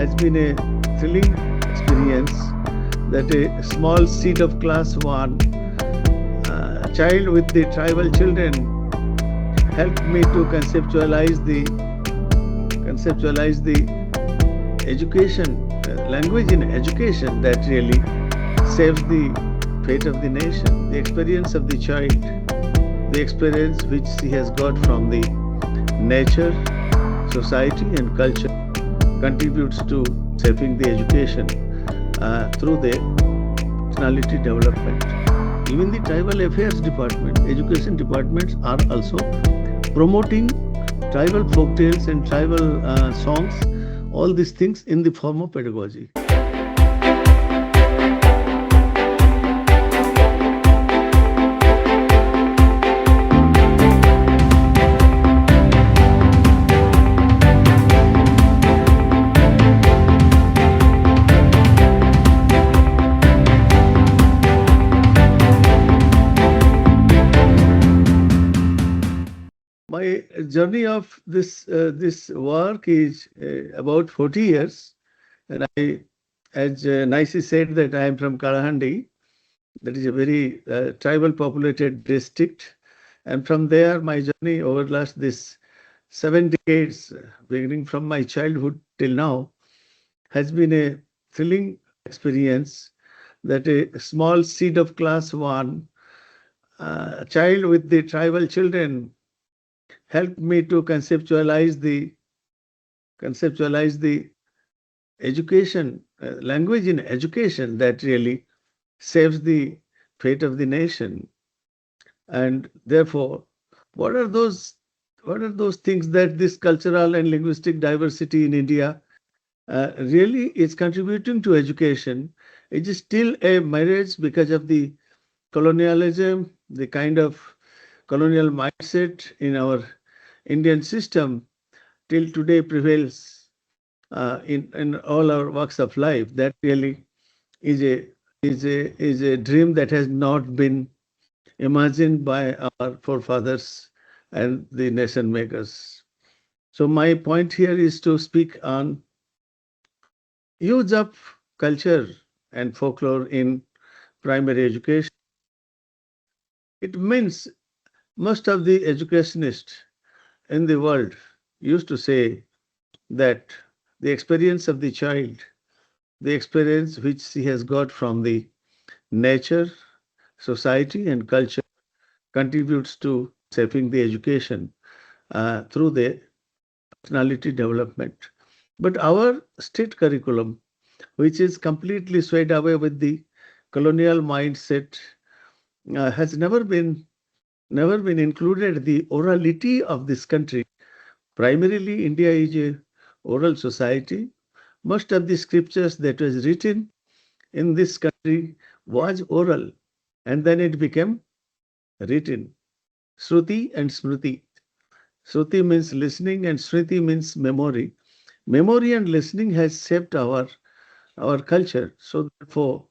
has been a thrilling experience that a small seed of class 1 child with the tribal children helped me to conceptualize the education, language in education that really saves the fate of the nation. The experience of the child, the experience which he has got from the nature, society, and culture contributes to shaping the education through the personality development. Even the tribal affairs department, education departments are also promoting tribal folk tales and tribal songs, all these things in the form of pedagogy. My journey of this work is about 40 years, and as Nicely said, that I am from Kalahandi. That is a very tribal populated district, and from there my journey over last this 7 decades, beginning from my childhood till now, has been a thrilling experience that a small seed of class 1 child with the tribal children helped me to conceptualize the education, language in education that really saves the fate of the nation. And therefore, what are those what are those things that this cultural and linguistic diversity in India really is contributing to education? It is still a marriage because of the colonialism, the kind of colonial mindset in our Indian system till today prevails in all our walks of life. That really is a dream that has not been imagined by our forefathers and the nation makers. So my point here is to speak on use of culture and folklore in primary education. It means most of the educationists in the world used to say that the experience of the child, the experience which he has got from the nature, society, and culture contributes to shaping the education through the personality development. But our state curriculum, which is completely swayed away with the colonial mindset, has never been included the orality of this country. Primarily, India is a oral society. Most of the scriptures that was written in this country was oral, and then it became written. Shruti and Smriti. Shruti means listening, and Smriti means memory. Memory and listening has shaped our culture. So therefore,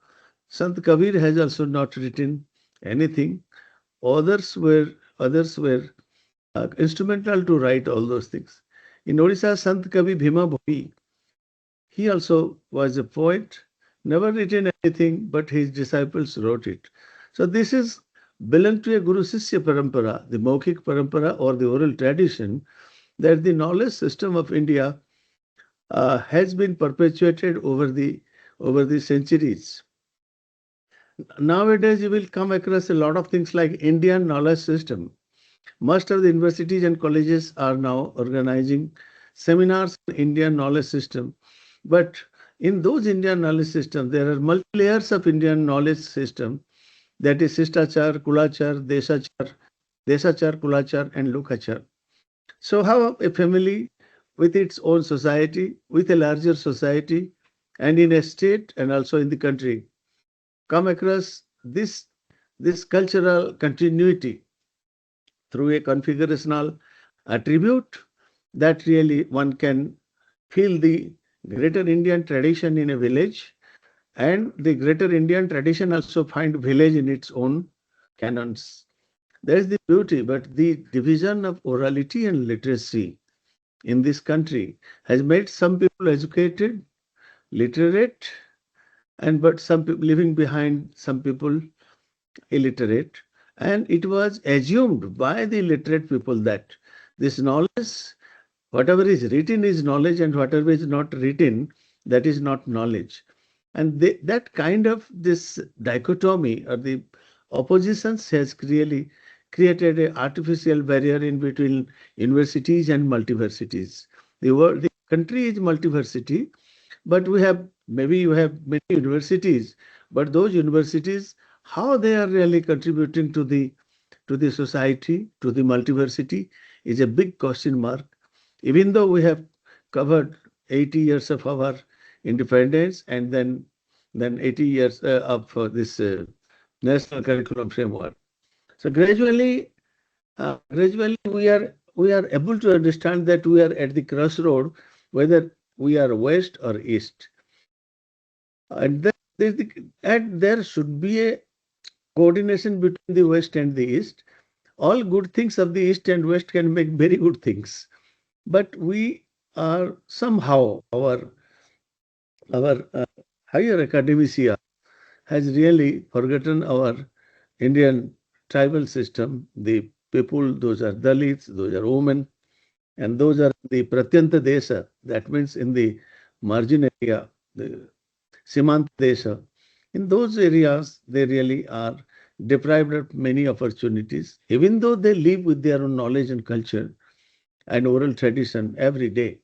Sant Kabir has also not written anything. Others were instrumental to write all those things. In Odisha, Sant Kavi Bhima Bhoi, he also was a poet, never written anything, but his disciples wrote it. So this is belong to a Guru Sishya Parampara, the Maukik Parampara or the oral tradition, that the knowledge system of India has been perpetuated over the centuries. Nowadays, you will come across a lot of things like Indian knowledge system. Most of the universities and colleges are now organizing seminars on Indian knowledge system. But in those Indian knowledge system, there are multi layers of Indian knowledge system. That is Sishtachar, Kulachar, Desachar, Kulachar, and Lokachar. So how a family with its own society, with a larger society, and in a state and also in the country, come across this cultural continuity through a configurational attribute that really one can feel the greater Indian tradition in a village, and the greater Indian tradition also find village in its own canons. There is the beauty, but the division of orality and literacy in this country has made some people educated literate, and but some people leaving behind some people illiterate, and it was assumed by the literate people that this knowledge, whatever is written is knowledge, and whatever is not written, that is not knowledge. And that kind of this dichotomy or the oppositions has really created an artificial barrier in between universities and multiversities. The country is multiversity, but we have, maybe you have many universities, but those universities, how they are really contributing to the society, to the multiversity, is a big question mark. Even though we have covered 80 years of our independence, and then 80 years of this national curriculum framework. So gradually we are able to understand that we are at the crossroad, whether we are west or east. And there should be a coordination between the west and the east. All good things of the east and west can make very good things, but we are somehow, our higher academia has really forgotten our Indian tribal system. The people, those are Dalits, those are women, and those are the Pratyanta Desha. That means in the margin area, the Simant Desha. In those areas, they really are deprived of many opportunities, even though they live with their own knowledge and culture and oral tradition every day.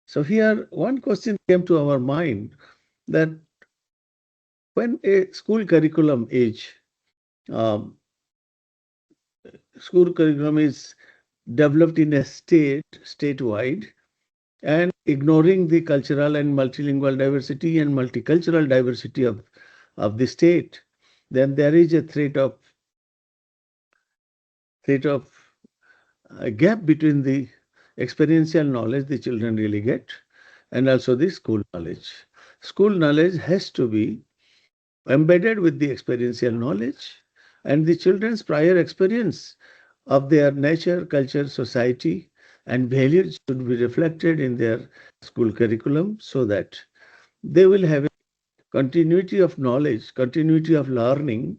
So here, one question came to our mind, that when a um, school curriculum is developed in a statewide, and ignoring the cultural and multilingual diversity and multicultural diversity of the state, then there is a threat of a gap between the experiential knowledge the children really get and also the school knowledge. School knowledge has to be embedded with the experiential knowledge, and the children's prior experience of their nature, culture, society, and values should be reflected in their school curriculum, so that they will have a continuity of knowledge, continuity of learning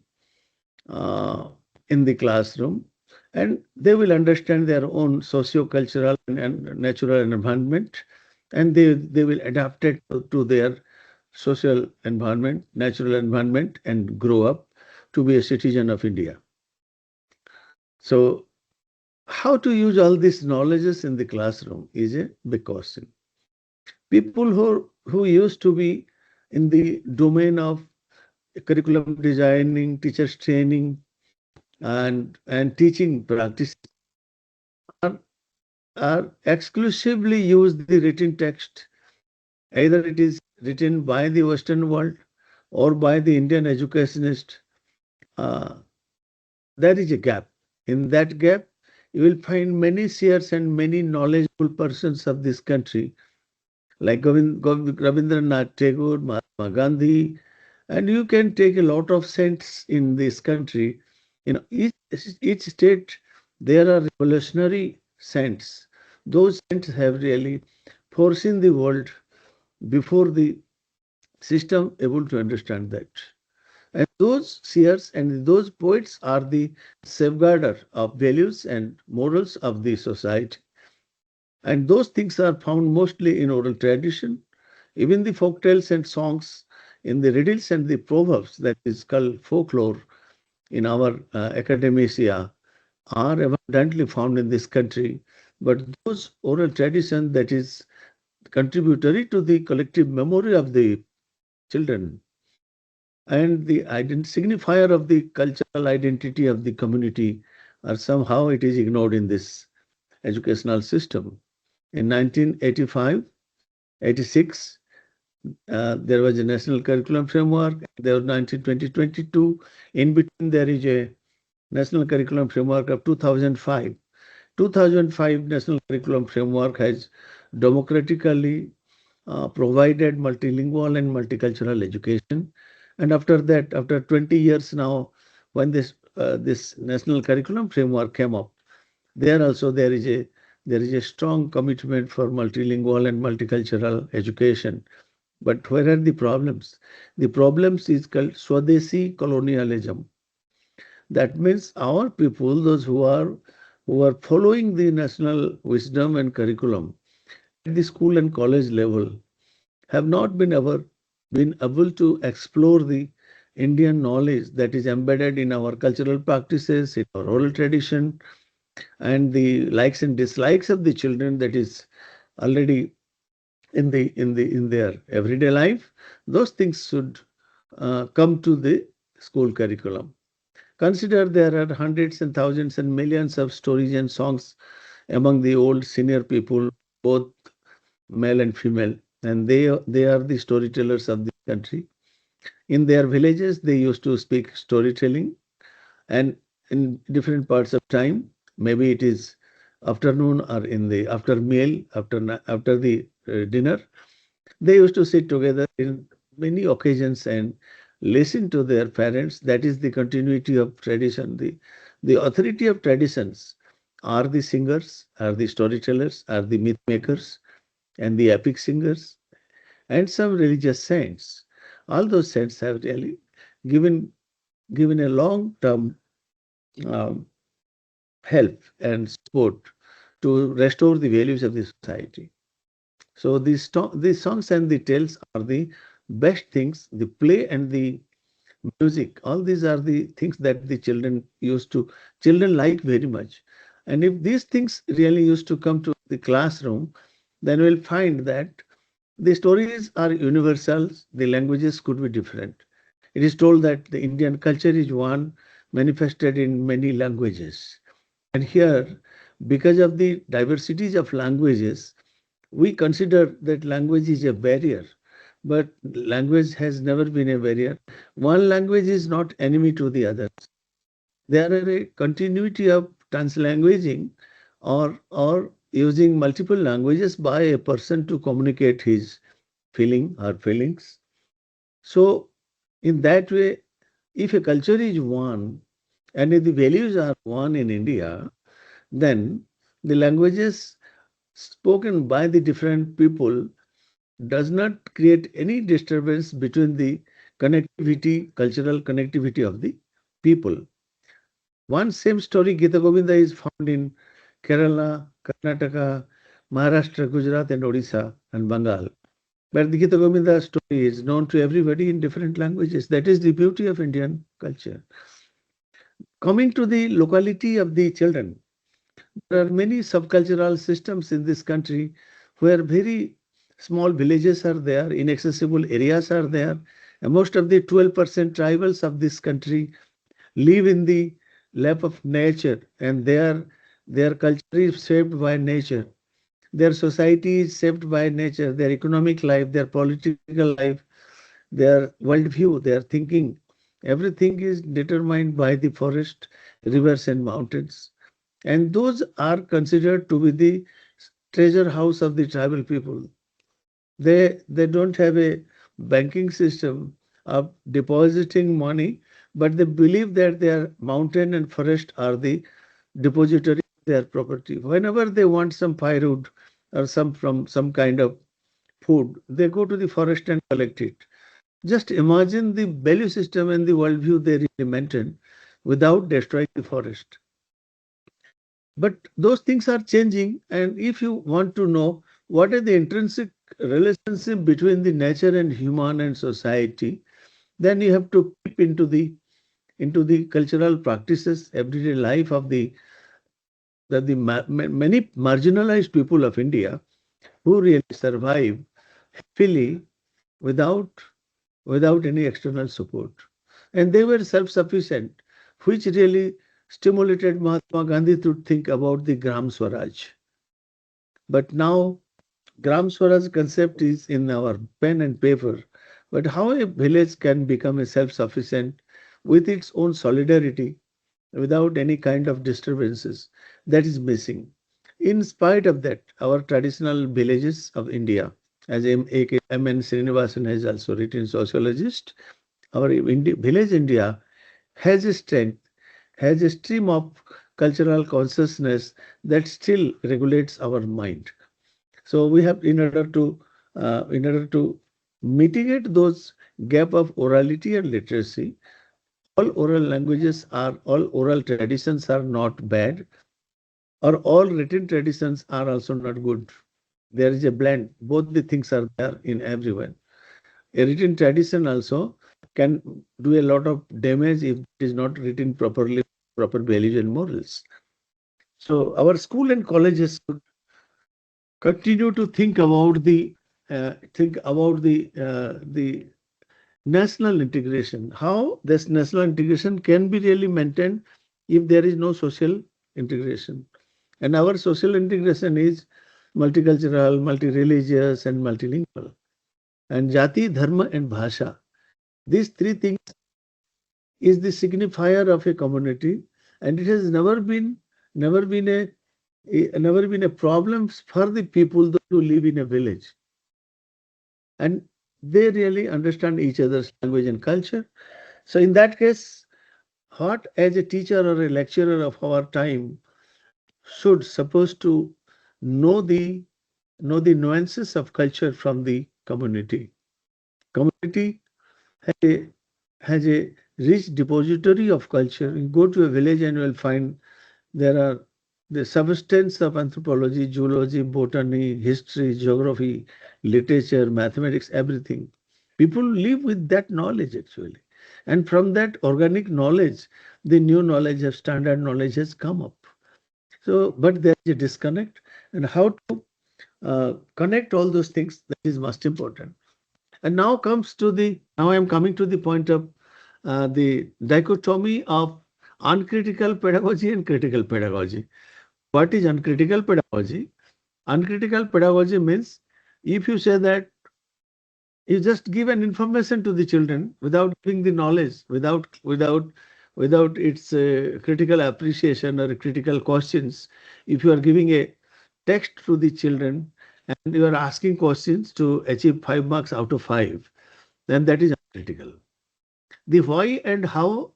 uh, in the classroom, and they will understand their own socio-cultural and natural environment, and they will adapt it to their social environment, natural environment, and grow up to be a citizen of India. So, how to use all these knowledges in the classroom is a big question. People who used to be in the domain of curriculum designing, teachers training, and teaching practice are, are exclusively use the written text. Either it is written by the Western world or by the Indian educationist. Uh, there is a gap. In that gap, you will find many seers and many knowledgeable persons of this country, like Rabindranath Tagore, Mahatma Gandhi, and you can take a lot of saints in this country. Each state, there are revolutionary saints. Those saints have really foreseen the world before the system able to understand that. And those seers and those poets are the safeguarder of values and morals of the society. And those things are found mostly in oral tradition. Even the folk tales and songs, in the riddles and the proverbs, that is called folklore in our academia, are abundantly found in this country. But those oral tradition that is contributory to the collective memory of the children and the signifier of the cultural identity of the community, or somehow it is ignored in this educational system. In 1985, 86, there was a national curriculum framework. There was 1920-22. In between, there is a national curriculum framework of 2005. 2005 national curriculum framework has democratically provided multilingual and multicultural education. And after that, after 20 years now, when this national curriculum framework came up, there is a strong commitment for multilingual and multicultural education. But where are the problems? The problems is called Swadeshi colonialism. That means our people, those who are following the national wisdom and curriculum at the school and college level, have not been able to explore the Indian knowledge that is embedded in our cultural practices, in our oral tradition, and the likes and dislikes of the children that is already in their everyday life. Those things should come to the school curriculum. Consider there are hundreds and thousands and millions of stories and songs among the old senior people, both male and female, and they are the storytellers of the country. In their villages, they used to speak storytelling, and in different parts of time, maybe it is afternoon or in the after meal, after the dinner, they used to sit together in many occasions and listen to their parents. That is the continuity of tradition. The authority of traditions are the singers, are the storytellers, are the myth makers, and the epic singers, and some religious saints. All those saints have really given given a long term um, help and support to restore the values of the society. So these songs and the tales are the best things. The play and the music, all these are the things that the children like very much. And if these things really used to come to the classroom, then we'll find that the stories are universal, the languages could be different. It is told that the Indian culture is one manifested in many languages. And here, because of the diversities of languages, we consider that language is a barrier. But language has never been a barrier. One language is not enemy to the others. There are a continuity of translanguaging or using multiple languages by a person to communicate his feeling or feelings. So, in that way, if a culture is one and if the values are one in India, then the languages spoken by the different people does not create any disturbance between the cultural connectivity of the people. One same story, Gita Govinda, is found in Kerala, Karnataka, Maharashtra, Gujarat, and Odisha and Bengal. But the Gita Govinda story is known to everybody in different languages. That is the beauty of Indian culture. Coming to the locality of the children, there are many subcultural systems in this country where very small villages are there, inaccessible areas are there. And most of the 12% tribals of this country live in the lap of nature, and their culture is shaped by nature. Their society is shaped by nature, their economic life, their political life, their worldview, their thinking. Everything is determined by the forest, rivers, and mountains. And those are considered to be the treasure house of the tribal people. They don't have a banking system of depositing money, but they believe that their mountain and forest are the depository of their property. Whenever they want some firewood or some kind of food, they go to the forest and collect it. Just imagine the value system and the worldview they really maintain without destroying the forest. But those things are changing, and if you want to know what are the intrinsic relationship between the nature and human and society, then you have to peep into the cultural practices, everyday life of the many marginalized people of India who really survive happily without without any external support. And they were self-sufficient, which really stimulated Mahatma Gandhi to think about the Gram Swaraj. But now Gram Swaraj concept is in our pen and paper. But how a village can become a self-sufficient with its own solidarity without any kind of disturbances, that is missing. In spite of that, our traditional villages of India, as M.N. Srinivasan has also written, sociologist, our village India has a strength, has a stream of cultural consciousness that still regulates our mind. So we have, in order to mitigate those gap of orality and literacy. All oral traditions are not bad, or all written traditions are also not good. There is a blend. Both the things are there in everyone. A written tradition also can do a lot of damage if it is not written properly, proper values and morals. So our school and colleges should continue to think about the national integration. How this national integration can be really maintained if there is no social integration. And our social integration is multicultural, multi-religious, and multilingual. And jati, dharma, and bhasha. These three things is the signifier of a community, and it has never been never been a problem for the people who live in a village, and they really understand each other's language and culture. So in that case, what as a teacher or a lecturer of our time should supposed to know the nuances of culture from the community. Community has has a rich depository of culture. You go to a village and you will find there are the substance of anthropology, zoology, botany, history, geography, literature, mathematics, everything. People live with that knowledge actually. And from that organic knowledge, the new knowledge of standard knowledge has come up. So, but there is a disconnect, and how to connect all those things, that is most important. And now I am coming to the point of the dichotomy of uncritical pedagogy and critical pedagogy. What is uncritical pedagogy? Uncritical pedagogy means if you say that you just give an information to the children without giving the knowledge, without its critical appreciation or critical questions. If you are giving a text to the children and you are asking questions to achieve 5 marks out of 5, then that is uncritical. The why and how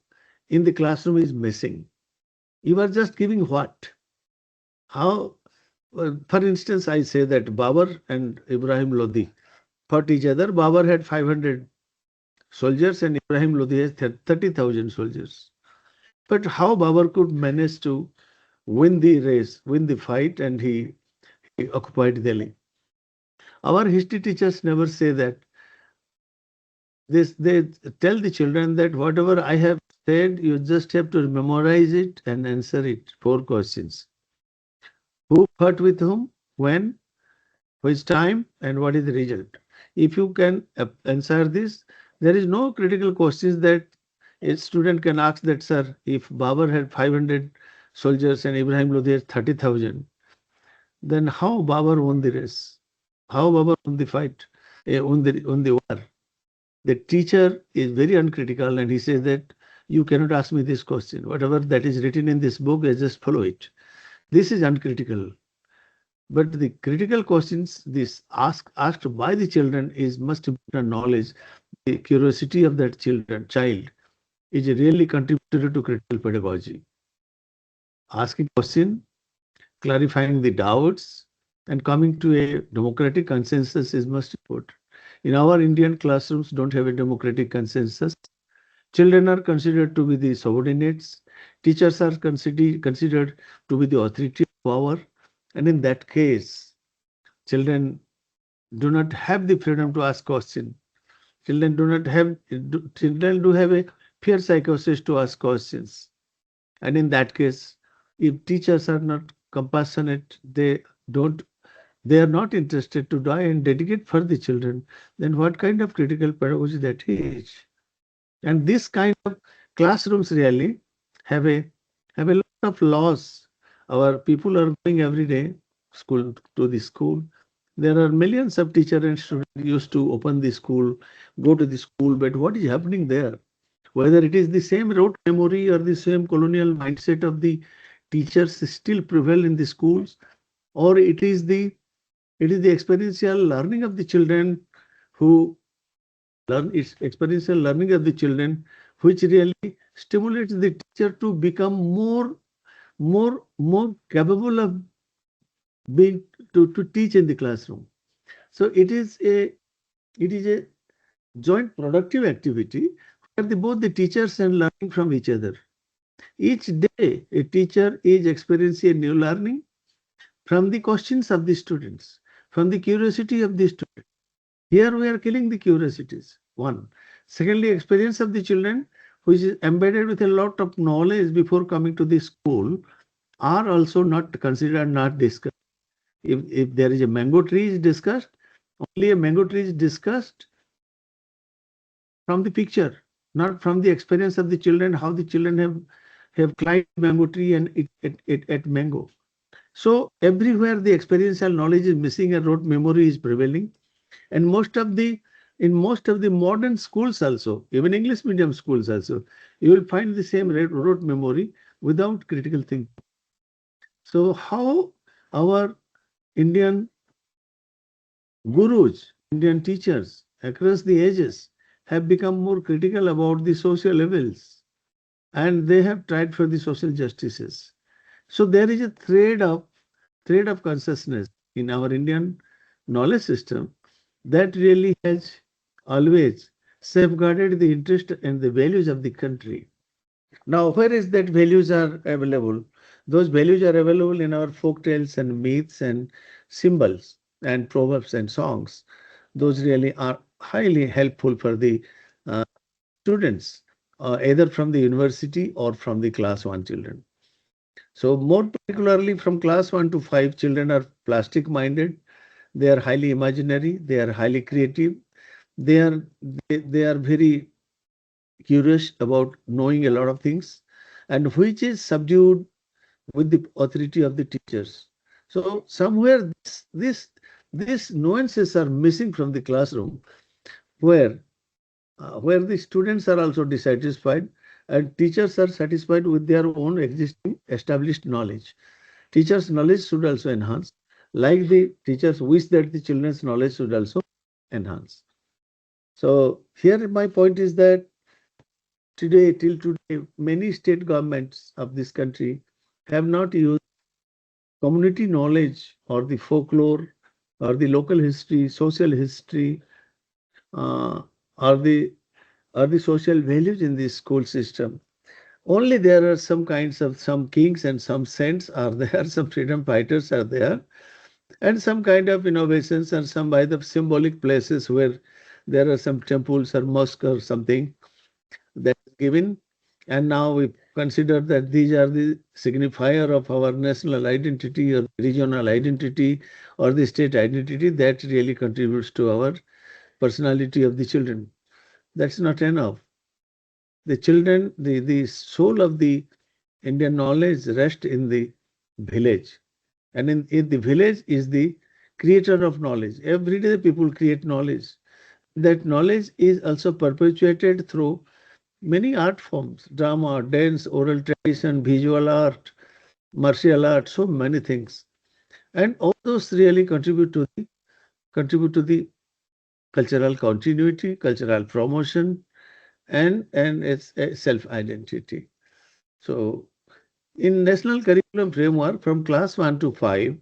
in the classroom is missing. You are just giving what, how. For instance, I say that Babar and Ibrahim Lodi fought each other. Babar had 500 soldiers and Ibrahim Lodi has 30,000 soldiers. But how Babar could manage to win the race, win the fight, and he occupied Delhi? Our history teachers never say that. They tell the children that whatever I have said, you just have to memorize it and answer it. 4 questions. Who fought with whom, when, which time, and what is the result? If you can answer this, there is no critical questions that a student can ask that, sir, if Babar had 500 soldiers and Ibrahim Lodi had 30,000, then how Babar won the race? How Babar won the fight, won the war? The teacher is very uncritical and he says that you cannot ask me this question. Whatever that is written in this book, I just follow it. This is uncritical. But the critical questions this asked by the children is must important knowledge. The curiosity of that child is a really contributor to critical pedagogy. Asking question, clarifying the doubts, and coming to a democratic consensus is most important. In our Indian classrooms, don't have a democratic consensus. Children are considered to be the subordinates. Teachers are considered to be the authority of power. And in that case, children do not have the freedom to ask questions. Children do have a fear psychosis to ask questions. And in that case, if teachers are not compassionate, don't they are not interested to die and dedicate for the children, then what kind of critical pedagogy that is? And this kind of classrooms really have a lot of loss. Our people are going every day school to the school. There are millions of teachers and students used to open the school, go to the school, but what is happening there? Whether it is the same rote memory or the same colonial mindset of the teachers still prevail in the schools, or it is the experiential learning of the children who learn it's experiential learning of the children which really stimulates the teacher to become more capable of being to teach in the classroom. So it is a joint productive activity where both the teachers and learning from each other. Each day, a teacher is experiencing a new learning from the questions of the students, from the curiosity of the students. Here we are killing the curiosities. One. Secondly, experience of the children, which is embedded with a lot of knowledge before coming to the school, are also not considered, not discussed. If there is a mango tree is discussed, only a mango tree is discussed from the picture, not from the experience of the children, how the children have climbed mango tree and it mango. So everywhere the experiential knowledge is missing and rote memory is prevailing. And most of the modern schools also, even English medium schools also, you will find the same rote memory without critical thinking. So how our Indian gurus, Indian teachers across the ages have become more critical about the social evils, and they have tried for the social justices. So there is a thread of consciousness in our Indian knowledge system that really has always safeguarded the interest and the values of the country. Now, where is that values are available? Those values are available in our folk tales and myths and symbols and proverbs and songs. Those really are highly helpful for the uh, students, either from the university or from the class 1 children. So, more particularly from class 1 to 5, children are plastic minded, they are highly imaginary, they are highly creative, they are they are very curious about knowing a lot of things, and which is subdued with the authority of the teachers. So somewhere these nuances are missing from the classroom, where where the students are also dissatisfied and teachers are satisfied with their own existing established knowledge. Teachers' knowledge should also enhance, like the teachers wish that the children's knowledge should also enhance. So here my point is that till today, many state governments of this country have not used community knowledge or the folklore or the local history, social history, uh, or the social values in the school system. Only there are some kinds of some kings and some saints are there, some freedom fighters are there, and some kind of innovations and some by the symbolic places where there are some temples or mosque or something that is given. And now we consider that these are the signifier of our national identity or regional identity or the state identity that really contributes to our personality of the children. That's not enough. The children, the soul of the Indian knowledge rests in the village. And in the village is the creator of knowledge. Every day people create knowledge. That knowledge is also perpetuated through many art forms: drama, dance, oral tradition, visual art, martial art, so many things. And all those really contribute to the cultural continuity, cultural promotion, and its self-identity. So in national curriculum framework from class 1 to 5,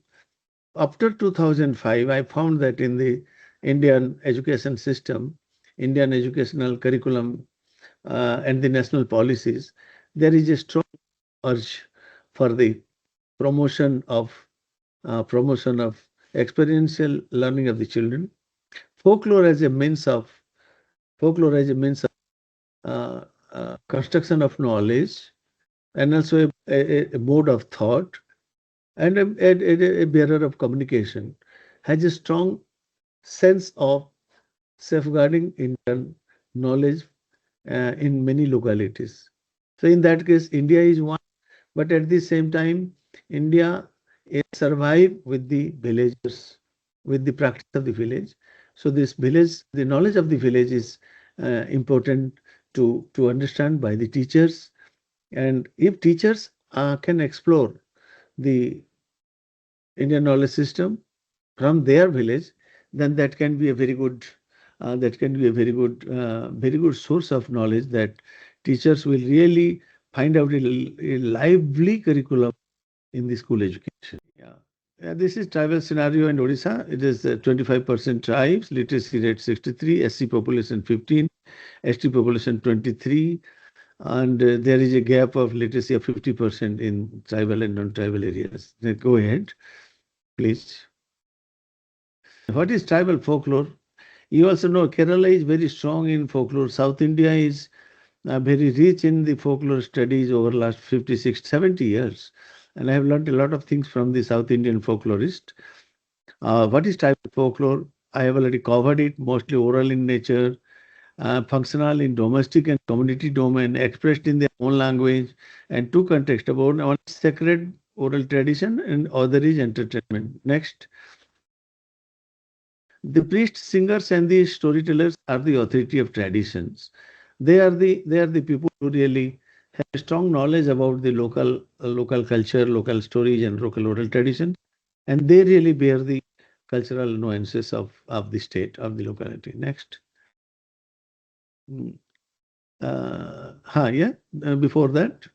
after 2005, I found that in the Indian education system, Indian educational curriculum, and the national policies, there is a strong urge for the promotion of promotion of experiential learning of the children. Folklore as a means of folklore as a means of construction of knowledge, and also a mode of thought, and a bearer of communication, has a strong sense of safeguarding Indian knowledge in many localities. So in that case, India is one, but at the same time, India is survive with the villagers, with the practice of the village. So this village, the knowledge of the village is important to understand by the teachers. And if teachers can explore the Indian knowledge system from their village, then that can be a very good source of knowledge that teachers will really find out a lively curriculum in the school education. Yeah. This is tribal scenario in Odisha. It is 25% tribes, literacy rate 63, SC population 15, ST population 23, and there is a gap of literacy of 50% in tribal and non-tribal areas. Go ahead, please. What is tribal folklore? You also know Kerala is very strong in folklore. South India is very rich in the folklore studies over last 50, 60, 70 years. And I have learned a lot of things from the South Indian folklorist. What is tribal folklore? I have already covered it, mostly oral in nature, functional in domestic and community domain, expressed in their own language, and two contexts about one is sacred oral tradition and other is entertainment. Next. The priests, singers, and the storytellers are the authority of traditions. They are the people who really have strong knowledge about the local culture, local stories, and local oral tradition, and they really bear the cultural nuances of the state of the locality. Next. Mm, yeah. Before that,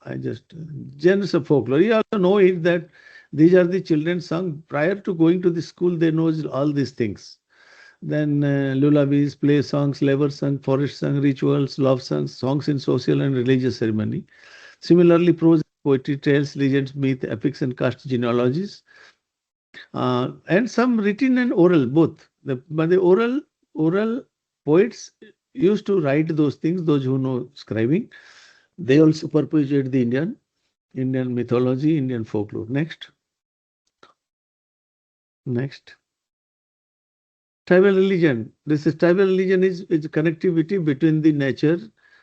I just genres of folklore. You also know it that these are the children's song. Prior to going to the school, they know all these things. Then lullabies, play songs, labor song, forest song, rituals, love songs, songs in social and religious ceremony. Similarly, prose, poetry, tales, legends, myth, epics, and caste genealogies, and some written and oral, both. But the oral poets used to write those things. Those who know scribing, they also perpetuate the Indian mythology, Indian folklore. Next. Next. Tribal religion. This is tribal religion is connectivity between the nature,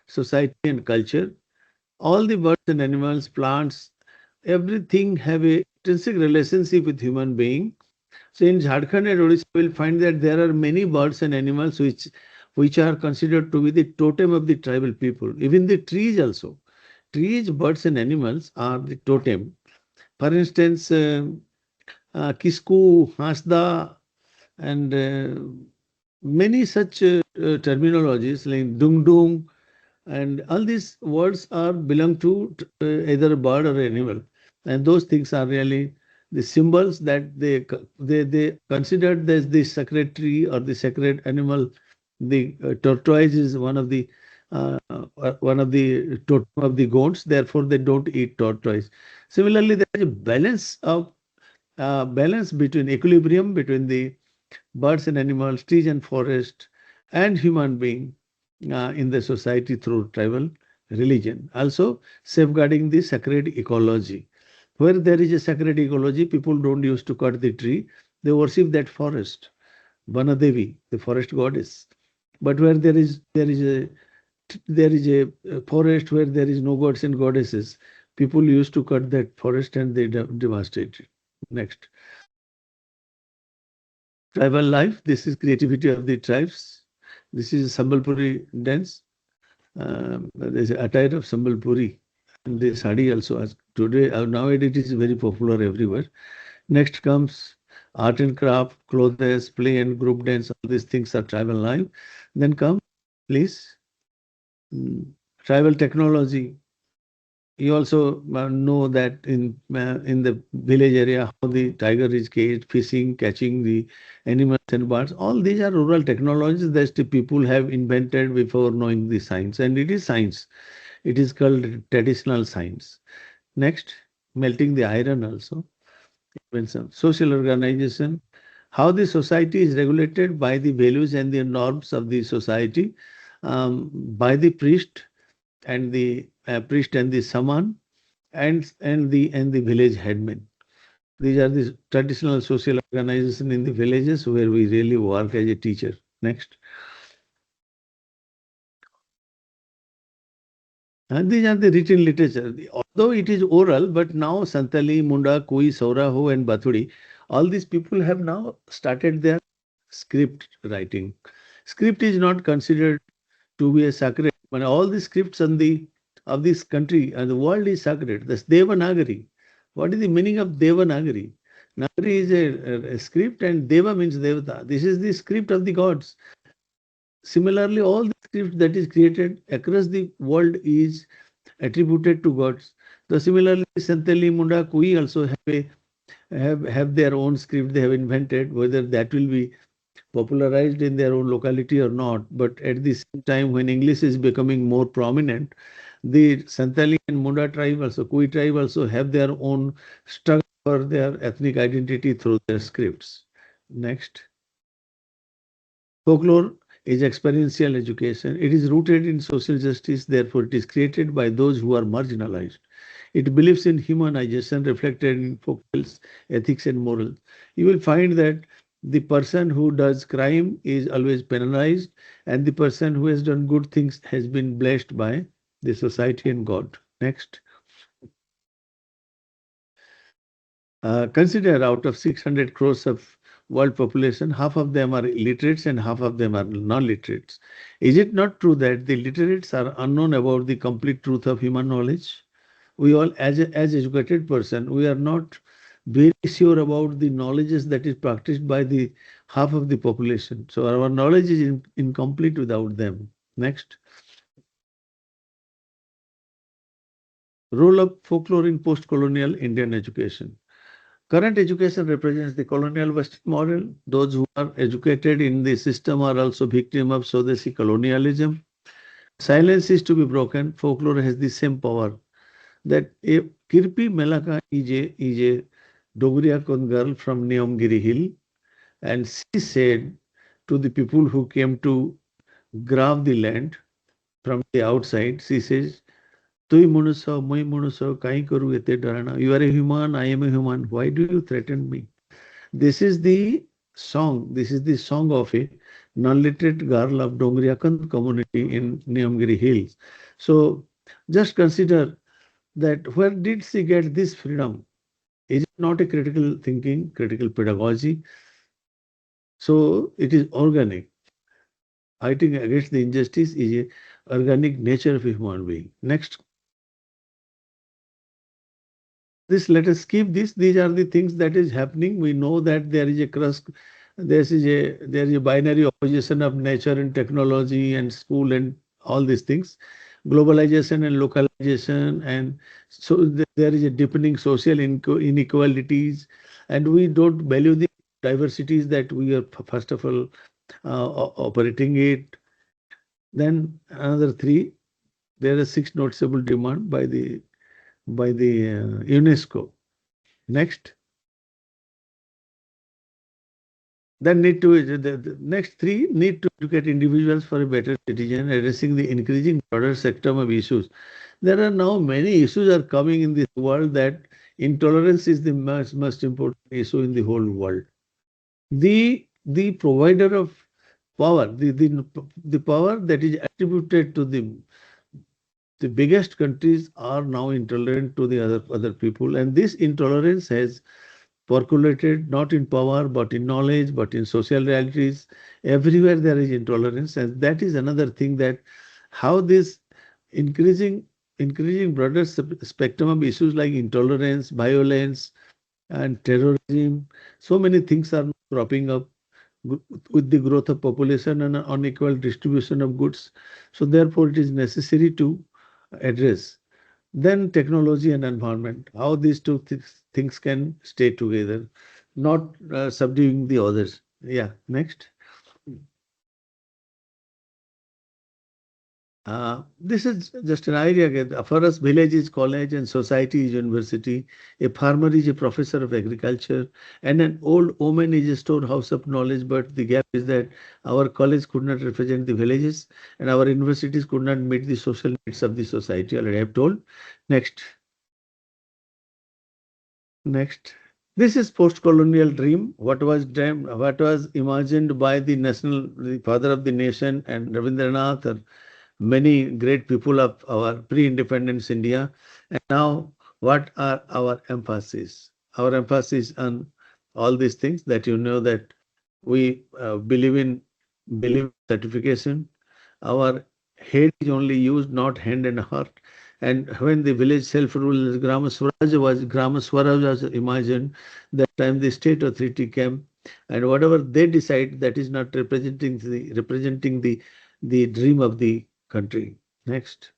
society, and culture. All the birds and animals, plants, everything have a intrinsic relationship with human being. So in Jharkhand and Odisha, you will find that there are many birds and animals which are considered to be the totem of the tribal people. Even the trees also. Trees, birds, and animals are the totem. For instance, Kisku, Hasda, and many such terminologies like dung dung, and all these words are belong to either a bird or animal, and those things are really the symbols that they considered as the sacred tree or the sacred animal. The tortoise is one of the totem of the goats. Therefore, they don't eat tortoise. Similarly, there is a balance between equilibrium between the birds and animals, trees and forest, and human being in the society through tribal religion. Also, safeguarding the sacred ecology. Where there is a sacred ecology, people don't used to cut the tree; they worship that forest, Vanadevi, the forest goddess. But where there is a forest where there is no gods and goddesses, people used to cut that forest and they devastate it. Next. Tribal life. This is creativity of the tribes. This is Sambalpuri dance. There's an attire of Sambalpuri. And the sari also. As today, nowadays it is very popular everywhere. Next comes art and craft, clothes, play and group dance. All these things are tribal life. Then come, please, tribal technology. You also know that in the village area how the tiger is caged, fishing, catching the animals and birds. All these are rural technologies that the people have invented before knowing the science, and it is science. It is called traditional science. Next, melting the iron also. When some social organization, how the society is regulated by the values and the norms of the society, by the priest and the shaman, and the village headman. These are the traditional social organization in the villages where we really work as a teacher. Next. And these are the written literature. Although it is oral, but now Santali, Munda, Kui, Sauraho, and Bathuri, all these people have now started their script writing. Script is not considered to be a sacred. But all the scripts of this country and the world is sacred. That's Devanagari. What is the meaning of Devanagari? Nagari is a script and Deva means Devata. This is the script of the gods. Similarly, all the script that is created across the world is attributed to gods. So similarly, Santali, Munda, Kui also have a have their own script they have invented, whether that will be popularized in their own locality or not. But at the same time, when English is becoming more prominent, the Santali and Munda tribe, also Kui tribe, also have their own struggle for their ethnic identity through their scripts. Next. Folklore is experiential education. It is rooted in social justice, therefore, it is created by those who are marginalized. It believes in humanization reflected in folk tales, ethics, and morals. You will find that the person who does crime is always penalized, and the person who has done good things has been blessed by the society and God. Next. Consider out of 600 crores of world population, half of them are illiterates and half of them are non-literates. Is it not true that the literates are unknown about the complete truth of human knowledge? We all, as educated person, we are not very sure about the knowledges that is practiced by the half of the population. So our knowledge is incomplete without them. Next. Role of folklore in post-colonial Indian education. Current education represents the colonial Western model. Those who are educated in the system are also victim of Swadeshi colonialism. Silence is to be broken. Folklore has the same power. That a Kirpi Melaka is a Dogriakon girl from Neomgiri Hill, and she said to the people who came to grab the land from the outside, she says, "Tui munuso, moi munuso, kai karu ete darana. You are a human, I am a human. Why do you threaten me?" This is the song. This is the song of a non-literate girl of Dongriakan community in Neomgiri Hills. So just consider that where did she get this freedom? Is it not a critical thinking, critical pedagogy? So it is organic. Fighting against the injustice is a organic nature of a human being. Next. This, let us skip this. These are the things that is happening. We know that there is a cross, there is a binary opposition of nature and technology and school and all these things, globalization and localization, and so there is a deepening social inequalities, and we don't value the diversities that we are first of all operating it. Then another three, there are six noticeable demand by the UNESCO. Next. Then need to the next three need to educate individuals for a better citizen, addressing the increasing broader spectrum of issues. There are now many issues are coming in this world that intolerance is the most important issue in the whole world. The provider of power, the power that is attributed to the biggest countries are now intolerant to the other people, and this intolerance has percolated not in power but in knowledge but in social realities. Everywhere there is intolerance, and that is another thing, that how this increasing increasing broader spectrum of issues like intolerance, violence, and terrorism, so many things are cropping up with the growth of population and unequal distribution of goods. So therefore it is necessary to address. Then technology and environment, how these two things can stay together, not subduing the others. Yeah, next. This is just an idea. Again. For us, village is college and society is university. A farmer is a professor of agriculture, and an old woman is a storehouse of knowledge. But the gap is that our college could not represent the villages, and our universities could not meet the social needs of the society. Already I have told. Next. Next. This is post-colonial dream. What was dreamed, what was imagined by the father of the nation, and Rabindranath, or many great people of our pre-independence India. And now, what are our emphasis? Our emphasis on all these things, that you know that we believe certification. Our head is only used, not hand and heart. And when the village self-rule, Grama Swaraj was imagined, that time the state authority came, and whatever they decide, that is not representing the dream of the country. Next.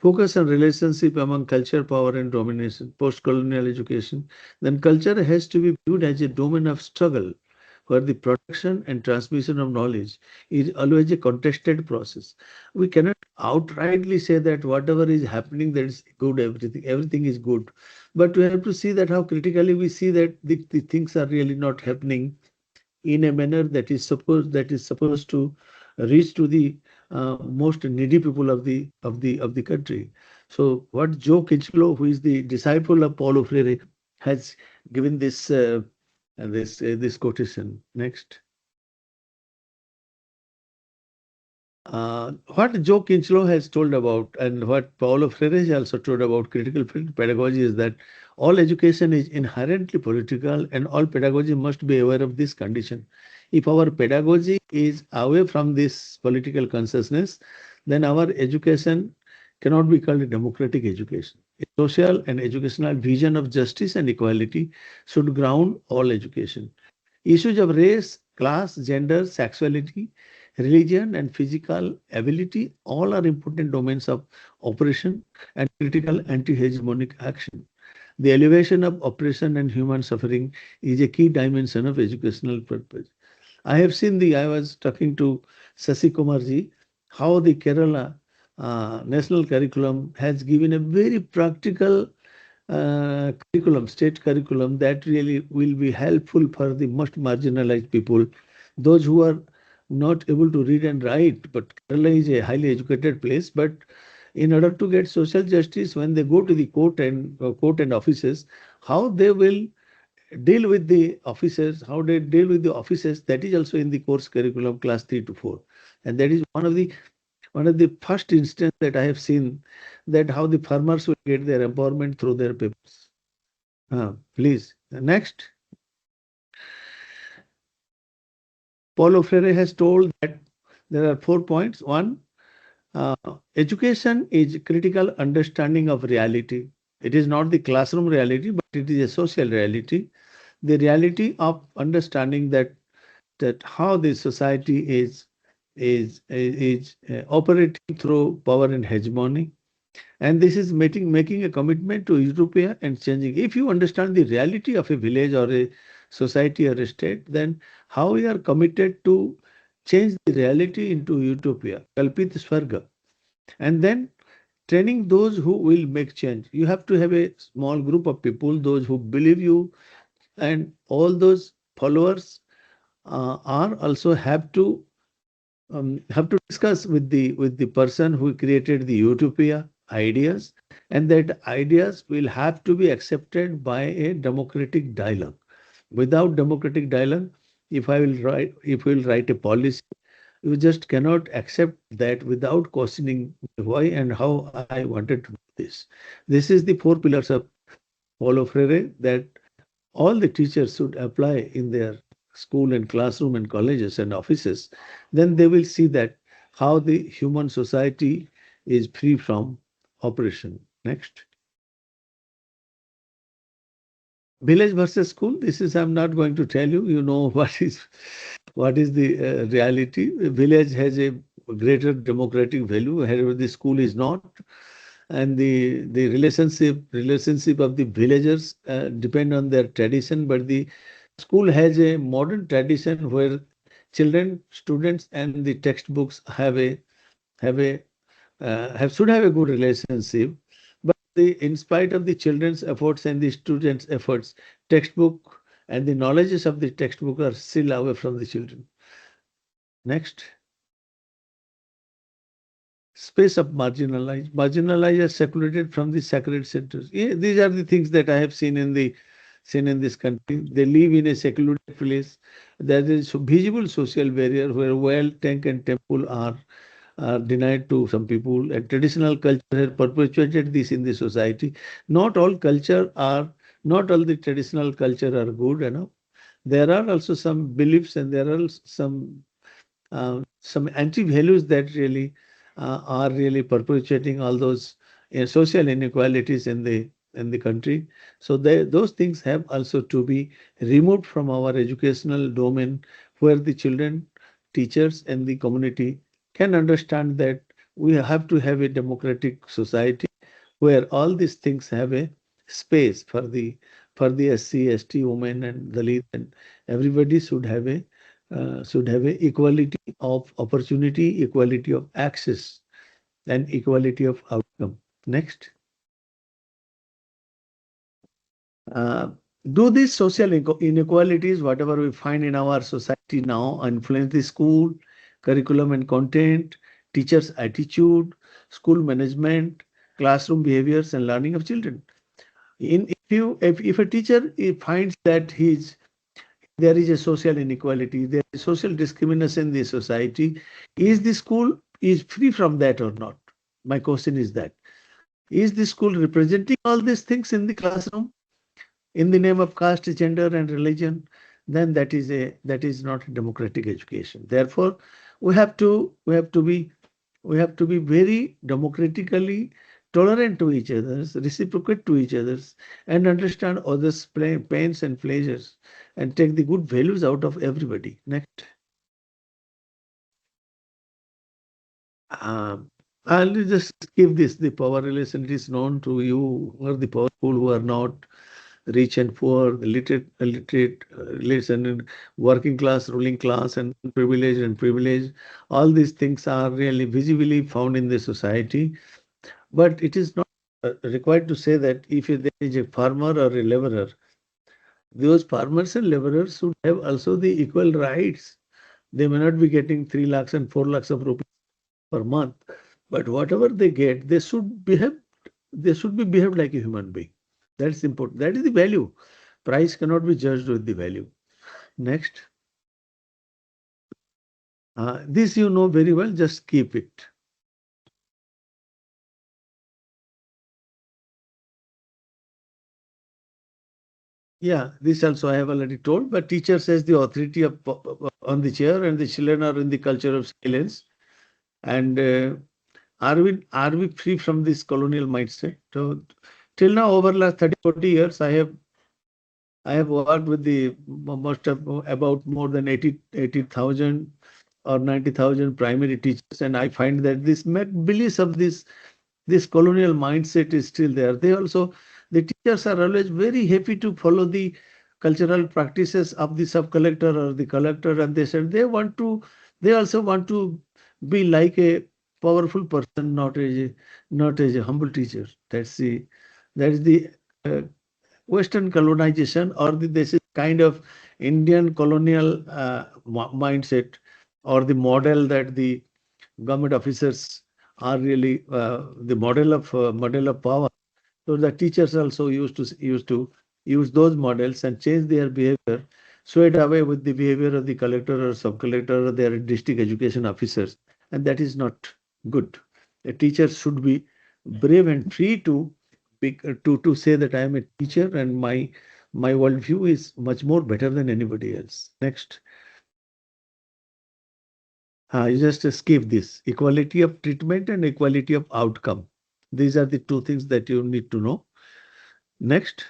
Focus on relationship among culture, power, and domination, post-colonial education, then culture has to be viewed as a domain of struggle where the production and transmission of knowledge is always a contested process. We cannot outrightly say that whatever is happening that is good, everything is good. But we have to see that how critically we see that the things are really not happening in a manner that is supposed to reach to the most needy people of the country. So what Joe Kinchlow, who is the disciple of Paulo Freire, has given this quotation. Next. What Joe Kinchlow has told about and what Paulo Freire has also told about critical pedagogy is that all education is inherently political and all pedagogy must be aware of this condition. If our pedagogy is away from this political consciousness, then our education cannot be called a democratic education. A social and educational vision of justice and equality should ground all education. Issues of race, class, gender, sexuality, religion, and physical ability all are important domains of operation and critical anti hegemonic action. The elevation of oppression and human suffering is a key dimension of educational purpose. I was talking to Sasi Kumarji, how the Kerala national curriculum has given a very practical curriculum, state curriculum that really will be helpful for the most marginalized people, those who are not able to read and write. But Kerala is a highly educated place. But in order to get social justice, when they go to the court and offices, how they will deal with the officers, how they deal with the officers, that is also in the course curriculum class 3 to 4. And that is one of the first instance that I have seen that how the farmers will get their empowerment through their papers. Please. Next. Paulo Freire has told that there are 4 points. One, uh, education is critical understanding of reality. It is not the classroom reality, but it is a social reality. The reality of understanding that how the society is operating through power and hegemony, and this is making a commitment to utopia and changing. If you understand the reality of a village or a society or a state, then how you are committed to change the reality into utopia, kalpit swarga, and then training those who will make change. You have to have a small group of people, those who believe you, and all those followers are also have to discuss with the person who created the utopia ideas, and that ideas will have to be accepted by a democratic dialogue. Without democratic dialogue, if we will write a policy, you just cannot accept that without questioning why and how I wanted to do this. This is the 4 pillars of Paulo Freire that all the teachers should apply in their school and classroom and colleges and offices. Then they will see that how the human society is free from oppression. Next. Village versus school. This is, I'm not going to tell you. You know what is the reality. Village has a greater democratic value, however the school is not. And the relationship of the villagers depend on their tradition, but the school has a modern tradition where children, students, and the textbooks have should have a good relationship. But in spite of the children's efforts and the students' efforts, textbook and the knowledges of the textbook are still away from the children. Next. Space of marginalized are separated from the sacred centers. Yeah, these are the things that I have seen in this country. They live in a secluded place. There is a visible social barrier where well, tank, and temple are denied to some people. And traditional culture has perpetuated this in the society. Not all culture are, not all the traditional culture are good enough. There are also some beliefs and there are some anti-values that really are really perpetuating all those social inequalities in the country. So those things have also to be removed from our educational domain, where the children, teachers, and the community can understand that we have to have a democratic society where all these things have a space for the SC, ST, women and Dalit, and everybody should have a equality of opportunity, equality of access, and equality of outcome. Next. Uh, do these social inequalities, whatever we find in our society now, influence the school, curriculum and content, teachers' attitude, school management, classroom behaviors, and learning of children? If a teacher finds that there is a social inequality, there is social discrimination in the society, is the school is free from that or not? My question is that. Is the school representing all these things in the classroom in the name of caste, gender, and religion? Then that is not a democratic education. Therefore, we have to we have to be we have to be very democratically tolerant to each others, reciprocate to each others, and understand others' pains and pleasures, and take the good values out of everybody. Next. Um, I'll just give this the power relation. It is known to you who are the powerful, who are not rich and poor, the literate relation, and working class, ruling class, and privileged and privileged. All these things are really visibly found in the society. But it is not required to say that if there is a farmer or a laborer, those farmers and laborers should have also the equal rights. They may not be getting 3 lakhs and 4 lakhs of rupees per month, but whatever they get, they should be behaved like a human being. That's important. That is the value. Price cannot be judged with the value. Next. This you know very well, just keep it. Yeah, this also I have already told, but teacher says the authority of, on the chair and the children are in the culture of silence. And are we free from this colonial mindset? So, till now, over last 30, 40 years, I have worked with the most of about more than 80,000 or 90,000 primary teachers, and I find that this beliefs of this colonial mindset is still there. The teachers are always very happy to follow the cultural practices of the sub collector or the collector, and they said they also want to be like a powerful person, not as a humble teacher. That is the uh, Western colonization, or this is kind of Indian colonial mindset, or the model that the government officers are really the model of power. So the teachers also used to use those models and change their behavior, swayed away with the behavior of the collector or sub-collector or their district education officers, and that is not good. A teacher should be brave and free to say that I am a teacher and my worldview is much more better than anybody else. Next. You just skip this. Equality of treatment and equality of outcome. These are the two things that you need to know. Next.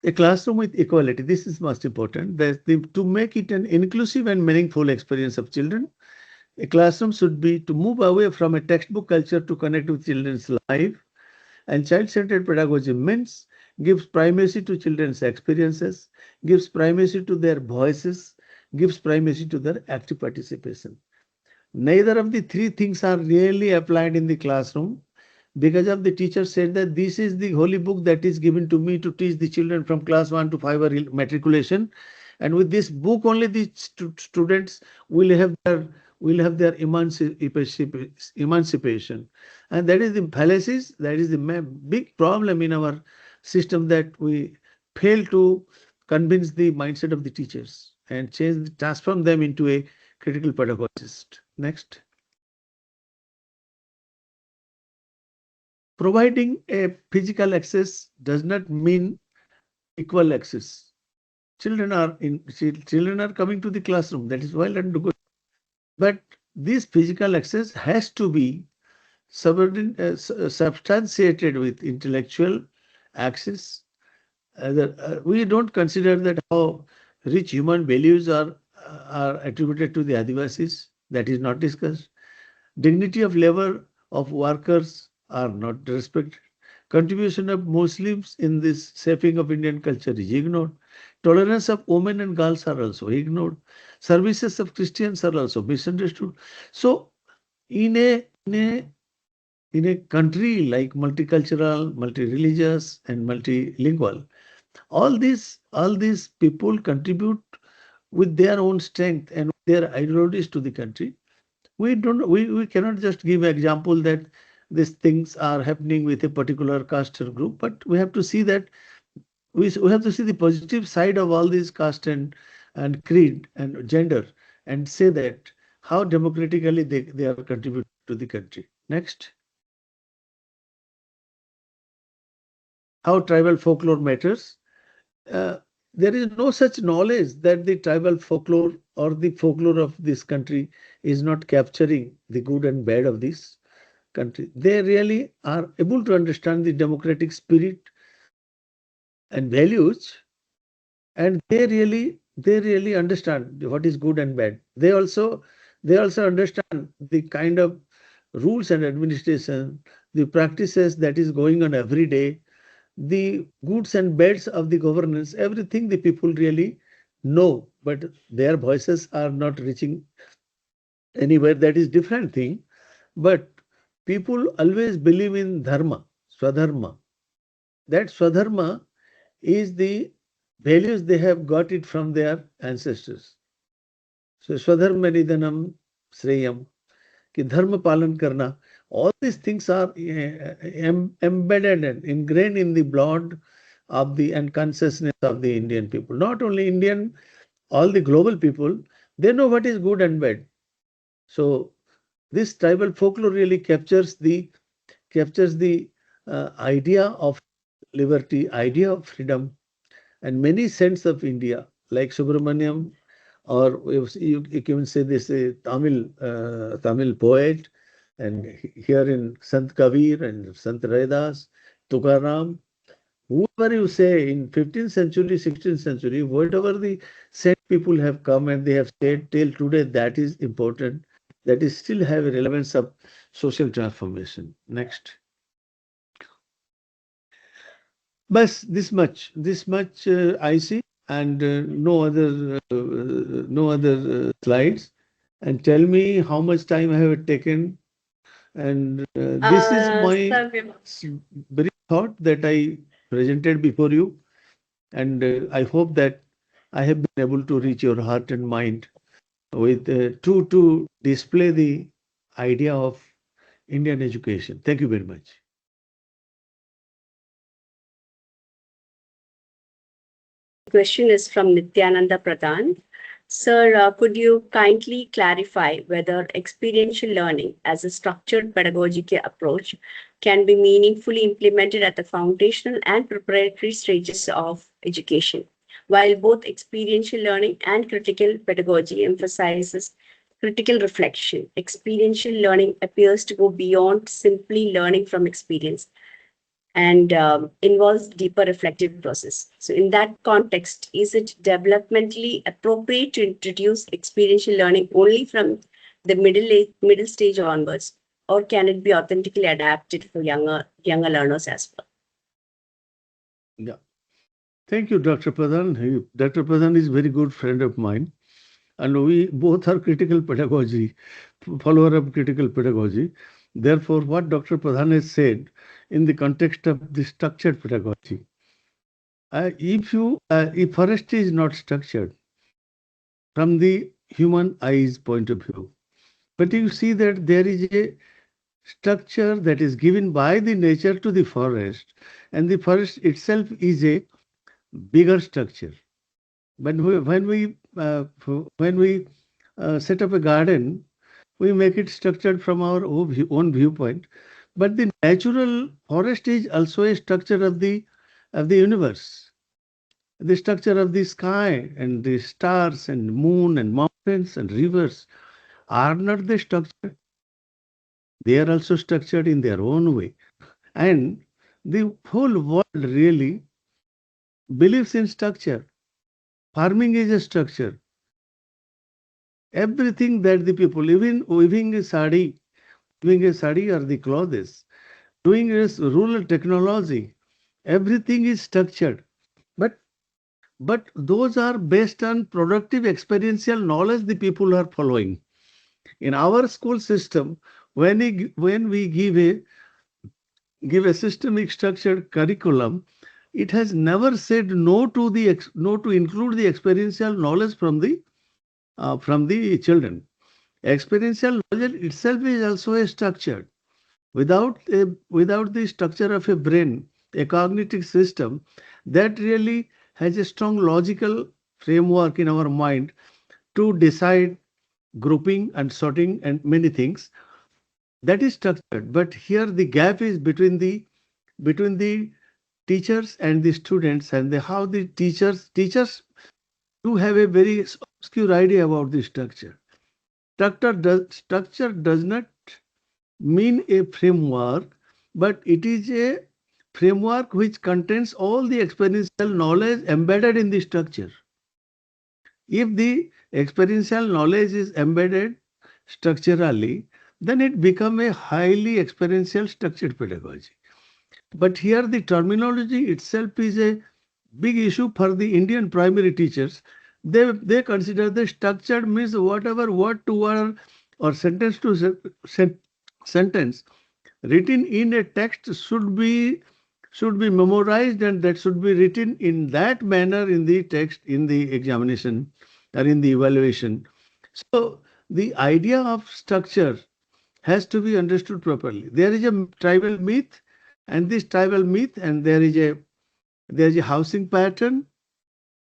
A classroom with equality. This is most important. To make it an inclusive and meaningful experience of children, a classroom should be to move away from a textbook culture to connect with children's life. And child-centered pedagogy means gives primacy to children's experiences, gives primacy to their voices, gives primacy to their active participation. Neither of the three things are really applied in the classroom because of the teacher said that this is the holy book that is given to me to teach the children from class 1 to 5 or matriculation, and with this book only the students will have their emancipation, and that is the fallacies. That is the big problem in our system, that we fail to convince the mindset of the teachers and transform them into a critical pedagogist. Next. Providing a physical access does not mean equal access. Children are coming to the classroom. That is well and good. But this physical access has to be substantiated with intellectual access. We don't consider that how rich human values are are attributed to the Adivasis. That is not discussed. Dignity of labor of workers are not respected. Contribution of Muslims in this shaping of Indian culture is ignored. Tolerance of women and girls are also ignored. Services of Christians are also misunderstood. So, in a in a in a country like multicultural, multi-religious, and multilingual, all these people contribute with their own strength and their ideologies to the country. We cannot just give example that these things are happening with a particular caste or group, but we have to see that we have to see the positive side of all these caste and creed and gender, and say that how democratically they are contributing to the country. Next, how tribal folklore matters. uh, there is no such knowledge that the tribal folklore or the folklore of this country is not capturing the good and bad of this country. They really are able to understand the democratic spirit and values, and they really understand what is good and bad. They also understand the kind of rules and administration, the practices that is going on every day, the goods and bads of the governance, everything the people really know, but their voices are not reaching anywhere. That is different thing. But people always believe in dharma, swadharma. That swadharma is the values they have got it from their ancestors. So swadharma nidhanam shreyam, कि धर्म पालन करना, all these things are embedded and ingrained in the blood of the and consciousness of the Indian people. Not only Indian, all the global people, they know what is good and bad. So this tribal folklore really captures the idea of liberty, idea of freedom, and many saints of India, like Subramaniam, or you can say this Tamil poet, and here in Sant Kabir and Sant Raidas, Tukaram, whoever you say in 15th century, 16th century, whatever the saint people have come and they have said till today, that is important. That is still have a relevance of social transformation. Next. Bas, this much I see, and no other slides. And tell me how much time I have taken. And this is my very thought that I presented before you. And I hope that I have been able to reach your heart and mind with to display the idea of Indian education. Thank you very much. Question is from Nityananda Pradhan. Sir, could you kindly clarify whether experiential learning as a structured pedagogical approach can be meaningfully implemented at the foundational and preparatory stages of education? While both experiential learning and critical pedagogy emphasizes critical reflection, experiential learning appears to go beyond simply learning from experience and involves deeper reflective process. So in that context, is it developmentally appropriate to introduce experiential learning only from the middle stage onwards, or can it be authentically adapted for younger learners as well? Yeah. Thank you, Dr. Pradhan. Dr. Pradhan is a very good friend of mine. And we both are critical pedagogy, follower of critical pedagogy. Therefore, what Dr. Pradhan has said in the context of the structured pedagogy, if forest is not structured from the human eyes point of view, but you see that there is a structure that is given by the nature to the forest, and the forest itself is a bigger structure. But when we set up a garden, we make it structured from our own viewpoint. But the natural forest is also a structure of the universe. The structure of the sky and the stars and moon and mountains and rivers are not the structure. They are also structured in their own way. And the whole world really believes in structure. Farming is a structure. Everything that the people, even weaving a sari or the clothes, doing this rural technology, everything is structured. But but those are based on productive experiential knowledge the people are following. In our school system, when we give a systemic structured curriculum, it has never said no to no to include the experiential knowledge from the children. Experiential knowledge itself is also a structure. Without the structure of a brain, a cognitive system that really has a strong logical framework in our mind to decide grouping and sorting and many things, that is structured. But here the gap is between the teachers and the students, and how the teachers do have a very obscure idea about the structure. Structure does not mean a framework, but it is a framework which contains all the experiential knowledge embedded in the structure. If the experiential knowledge is embedded structurally, then it becomes a highly experiential structured pedagogy. But here the terminology itself is a big issue for the Indian primary teachers. They consider the structured means whatever word to word or sentence to sentence written in a text should be memorized, and that should be written in that manner in the text, in the examination or in the evaluation. So the idea of structure has to be understood properly. There is a tribal myth, and this tribal myth, and there is a housing pattern,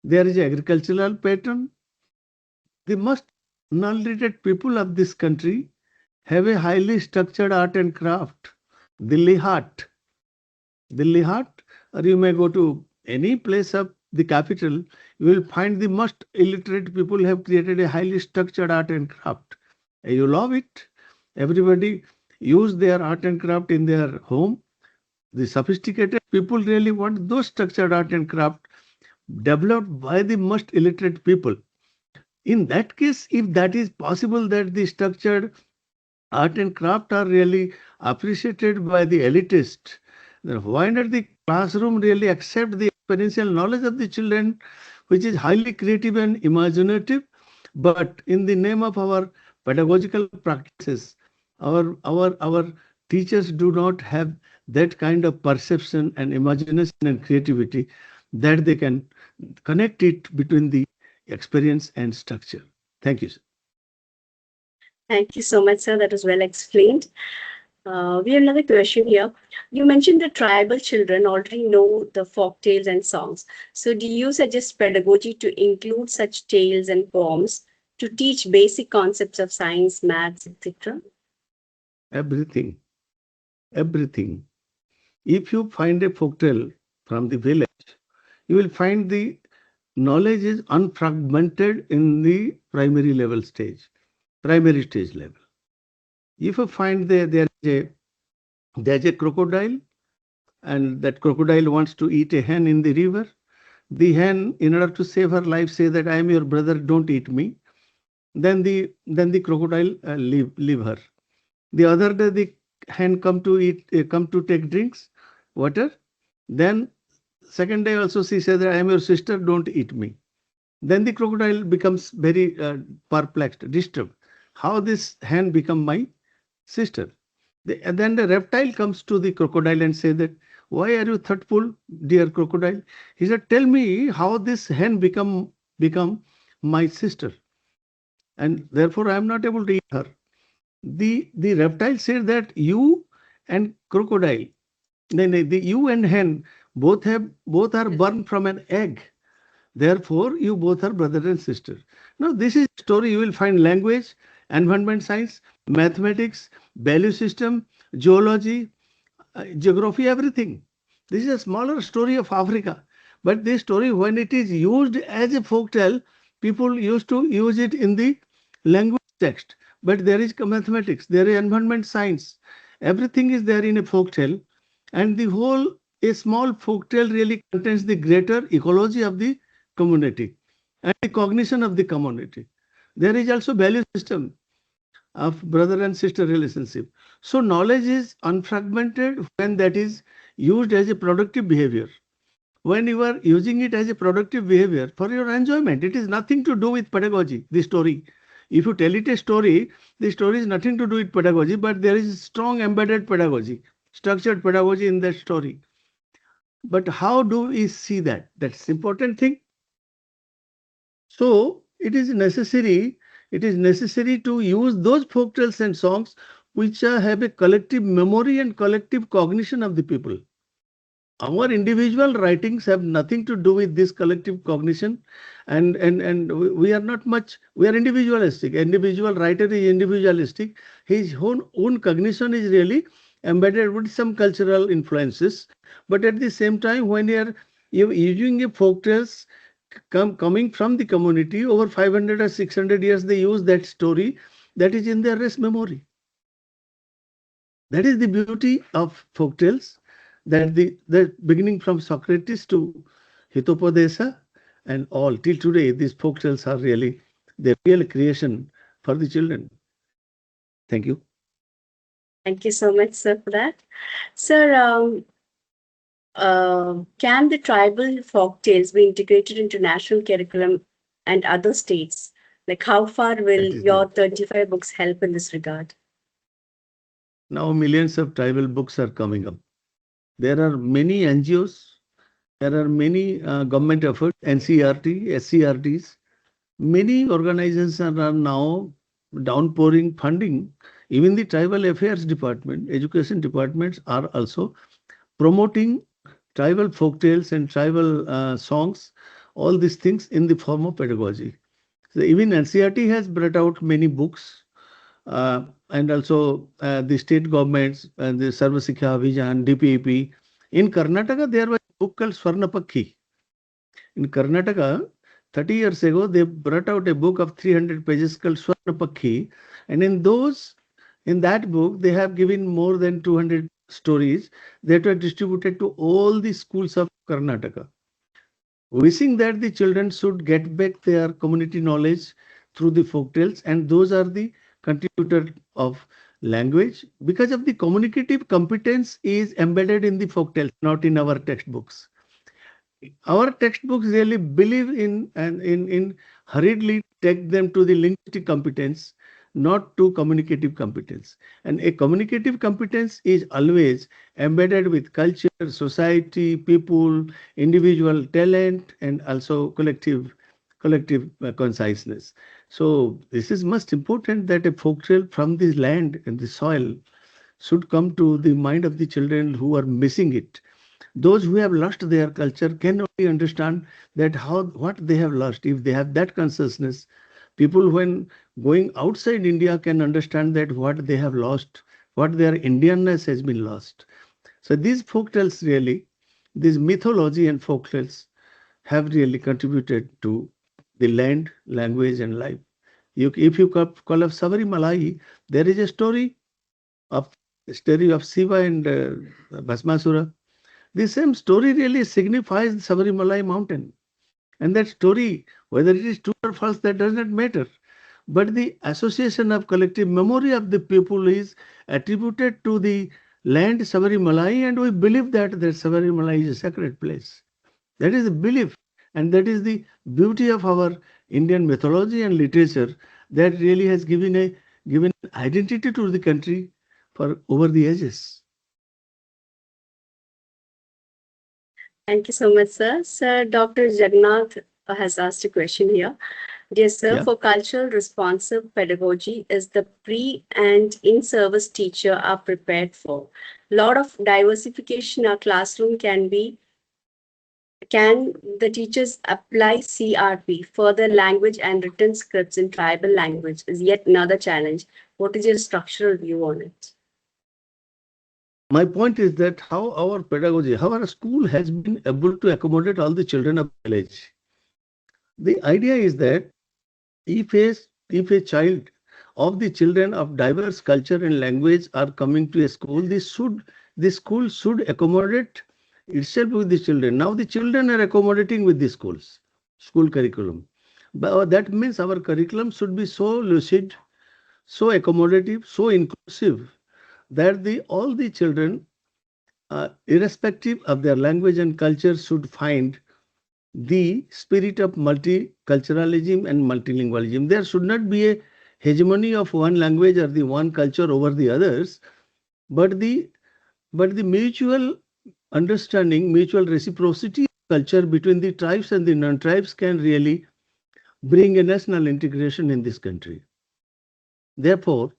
there is an agricultural pattern. The most knowledgeable people of this country have a highly structured art and craft. Delhi Hat, Delhi Hat, or you may go to any place of the capital, you will find the most illiterate people have created a highly structured art and craft. And you love it. Everybody use their art and craft in their home. The sophisticated people really want those structured art and craft developed by the most illiterate people. In that case, if that is possible, that the structured art and craft are really appreciated by the elitist, then why not the classroom really accept the experiential knowledge of the children, which is highly creative and imaginative? But in the name of our pedagogical practices, our teachers do not have that kind of perception and imagination and creativity that they can connect it between the experience and structure. Thank you, sir. Thank you so much, sir. That was well explained. We have another question here. You mentioned that tribal children already know the folk tales and songs. So, do you suggest pedagogy to include such tales and poems to teach basic concepts of science, maths, etc.? Everything, everything. If you find a folktale from the village, you will find the knowledge is unfragmented in the primary stage level. If you find there's a crocodile, and that crocodile wants to eat a hen in the river, the hen, in order to save her life, say that I am your brother, don't eat me. Then the crocodile leave her. The other day, the hen come to take drinks, water. Then second day also she says that I am your sister, don't eat me. Then the crocodile becomes very perplexed, disturbed. How this hen become my sister? And then the reptile comes to the crocodile and say that, why are you thoughtful, dear crocodile? He said, tell me how this hen become my sister, and therefore I am not able to eat her. The reptile said that you and crocodile, the you and hen both are born from an egg. Therefore, you both are brother and sister. Now, this is story you will find language, environment science, mathematics, value system, geology, geography, everything. This is a smaller story of Africa. But this story, when it is used as a folk tale, people used to use it in the language text. But there is mathematics, there is environment science. Everything is there in a folk tale. And a small folk tale really contains the greater ecology of the community and the cognition of the community. There is also value system of brother and sister relationship. So knowledge is unfragmented when that is used as a productive behavior. When you are using it as a productive behavior for your enjoyment, it is nothing to do with pedagogy, the story. If you tell it a story, the story is nothing to do with pedagogy, but there is strong embedded pedagogy, structured pedagogy in that story. But how do we see that? That's the important thing. So it is necessary to use those folk tales and songs which have a collective memory and collective cognition of the people. Our individual writings have nothing to do with this collective cognition, and we are not much, we are individualistic. Individual writer is individualistic. His own cognition is really embedded with some cultural influences. But at the same time, when you using a folk tales coming from the community over 500 or 600 years, they use that story that is in their race memory. That is the beauty of folk tales, that the beginning from Socrates to Hitopadesa and all till today, these folk tales are really the real creation for the children. Thank you. Thank you so much, sir, for that. Sir, can the tribal folk tales be integrated into national curriculum and other states? Like, how far will That is your the 35 books help in this regard? now millions of tribal books are coming up. There are many NGOs, there are many government efforts, NCRT, SCRTs. Many organizations are now downpouring funding. Even the tribal affairs department, education departments are also promoting tribal folk tales and tribal songs, all these things in the form of pedagogy. So even NCRT has brought out many books, and also the state governments and the Sarva Sikha Abhijan, DPEP. In Karnataka, there was a book called Swarnapakhi. In Karnataka, 30 years ago, they brought out a book of 300 pages called Swarnapakhi. And in that book, they have given more than 200 stories that were distributed to all the schools of Karnataka, wishing that the children should get back their community knowledge through the folk tales, and those are the contributor of language, because of the communicative competence is embedded in the folk tales, not in our textbooks. Our textbooks really believe in and in hurriedly take them to the linguistic competence, not to communicative competence. And a communicative competence is always embedded with culture, society, people, individual talent, and also collective conciseness. So this is most important, that a folk tale from the land and the soil should come to the mind of the children who are missing it. Those who have lost their culture can only understand that how what they have lost. If they have that consciousness, people when going outside India can understand that what they have lost, what their Indianness has been lost. So these folk tales really, this mythology and folk tales have really contributed to the land, language, and life. If you call of Sabarimalai, there is a of story of Shiva and Bhasmasura. The same story really signifies the Sabarimalai mountain. And that story, whether it is true or false, that does not matter. But the association of collective memory of the people is attributed to the land Sabarimalai, and we believe that Sabarimalai is a sacred place. That is the belief, and that is the beauty of our Indian mythology and literature, that really has given identity to the country for over the ages. Thank you so much, sir. Sir, Dr. Jagannath has asked a question here. Dear sir, Yeah. for cultural responsive pedagogy, is the pre and in-service teacher are prepared for? Lot of diversification in our classroom can the teachers apply CRP, further language and written scripts in tribal language is yet another challenge. What is your structural view on it? My point is that how our pedagogy, how our school has been able to accommodate all the children of village. The idea is that if a, if a child of the children of diverse culture and language are coming to a school, the school should accommodate itself with the children. Now the children are accommodating with the school curriculum. But that means our curriculum should be so lucid, so accommodative, so inclusive that all the children, irrespective of their language and culture, should find the spirit of multiculturalism and multilingualism. There should not be a hegemony of one language or the one culture over the others, but the mutual understanding, mutual reciprocity of culture between the tribes and the non-tribes can really bring a national integration in this country. Therefore,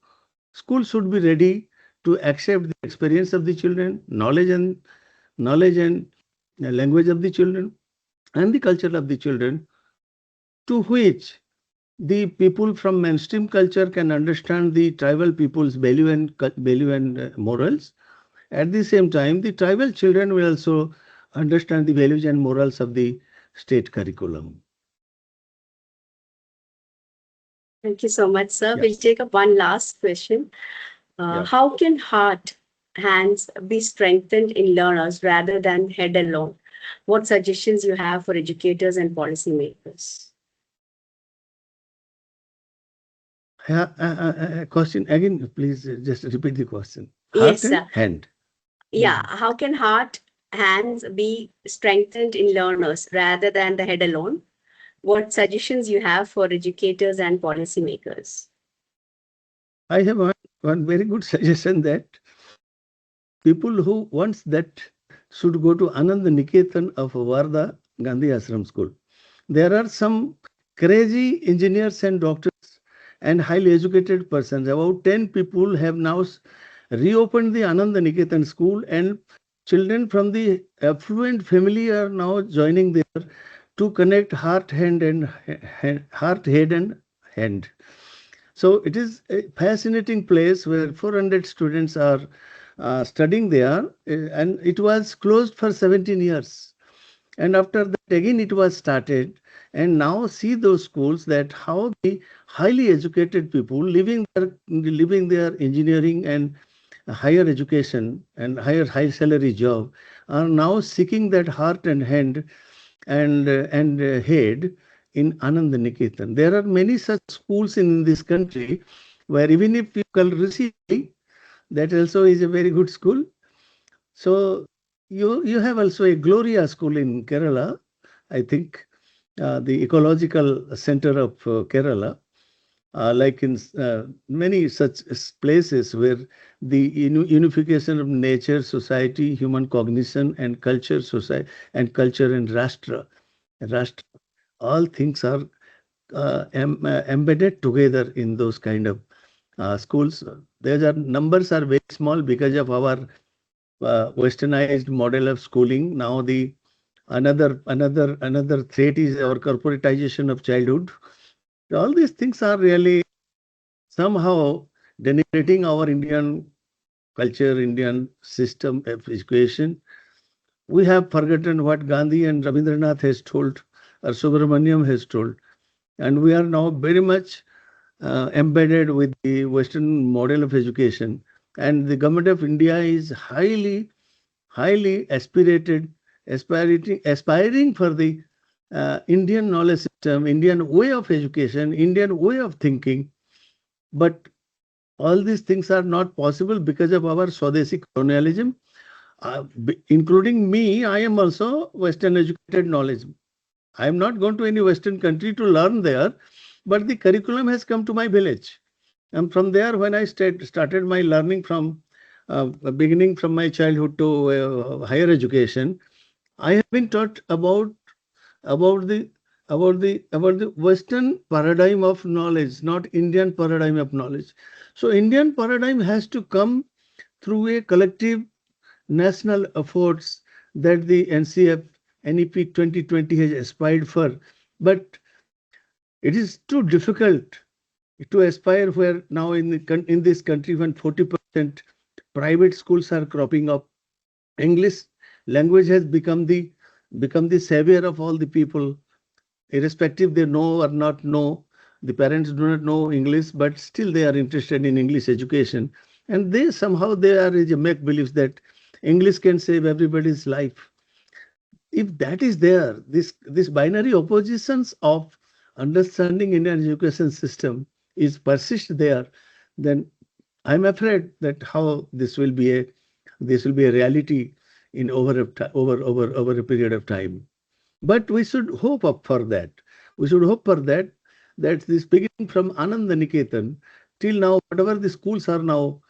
schools should be ready to accept the experience of the children, knowledge and language of the children, and the culture of the children, to which the people from mainstream culture can understand the tribal people's value and morals. At the same time, the tribal children will also understand the values and morals of the state curriculum. Thank you so much, sir. Yeah. We'll take up one last question. Yeah. How can heart, hands be strengthened in learners rather than head alone? What suggestions you have for educators and policymakers? Question again, please just repeat the question. Yes, Heart and sir. hand. Yeah, how can heart, hands be strengthened in learners rather than the head alone? What suggestions you have for educators and policymakers? I have one very good suggestion, that people who wants that should go to Anand Niketan of Varda Gandhi Ashram School. There are some crazy engineers and doctors and highly educated persons. About 10 people have now reopened the Anand Niketan school, and children from the affluent family are now joining there to connect heart, head, and hand. So it is a fascinating place where 400 students are studying there, and it was closed for 17 years. And after that, again, it was started. And now see those schools, that how the highly educated people living their engineering and higher education and high salary job are now seeking that heart and hand and head in Anand Niketan. There are many such schools in this country where even if you call Rishi, that also is a very good school. So you have also a Gloria school in Kerala, I think, the ecological center of Kerala, like in many such places where the unification of nature, society, human cognition, and culture and rashtra, all things are embedded together in those kind of schools. Numbers are very small because of our westernized model of schooling. Now the another threat is our corporatization of childhood. All these things are really somehow denigrating our Indian culture, Indian system of education. We have forgotten what Gandhi and Rabindranath has told, or Subramaniam has told, and we are now very much embedded with the Western model of education. And the government of India is highly aspiring for the Indian knowledge system, Indian way of education, Indian way of thinking. But all these things are not possible because of our Swadeshi colonialism. Including me, I am also Western educated knowledge. I am not going to any Western country to learn there, but the curriculum has come to my village. And from there, when I started my learning from beginning from my childhood to higher education, I have been taught about the about the Western paradigm of knowledge, not Indian paradigm of knowledge. So Indian paradigm has to come through a collective national efforts that the NCF NEP 2020 has aspired for. But it is too difficult to aspire where now in this country, when 40% private schools are cropping up, English language has become the savior of all the people, irrespective they know or not know. The parents do not know English, but still they are interested in English education, and they are a make beliefs that English can save everybody's life. If that is there, this binary oppositions of understanding Indian education system is persist there, then I'm afraid that how this will be a reality in over a period of time. But we should hope up for that. We should hope for that, that this beginning from Ananda Niketan till now, whatever the schools are now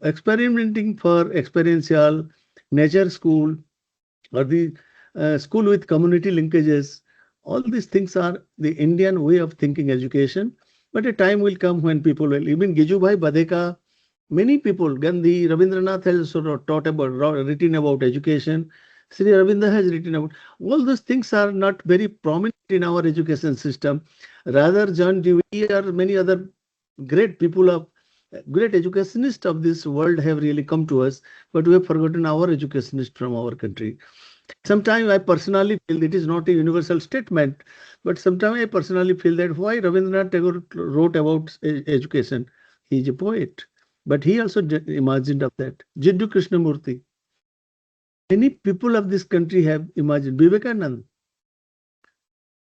experimenting for experiential nature school or the school with community linkages, all these things are the Indian way of thinking education. But a time will come when people will, even Gijubhai Badeka, many people, Gandhi, Rabindranath has sort of written about education. Sri Ravinda has written about all those things are not very prominent in our education system. Rather, John Dewey or many other great people of great educationists of this world have really come to us, but we have forgotten our educationists from our country. Sometimes I personally feel it is not a universal statement, but sometimes I personally feel that why Rabindranath Tagore wrote about education. He is a poet, but he also imagined of that. Jiddu Krishnamurti. Many people of this country have imagined. Vivekanand.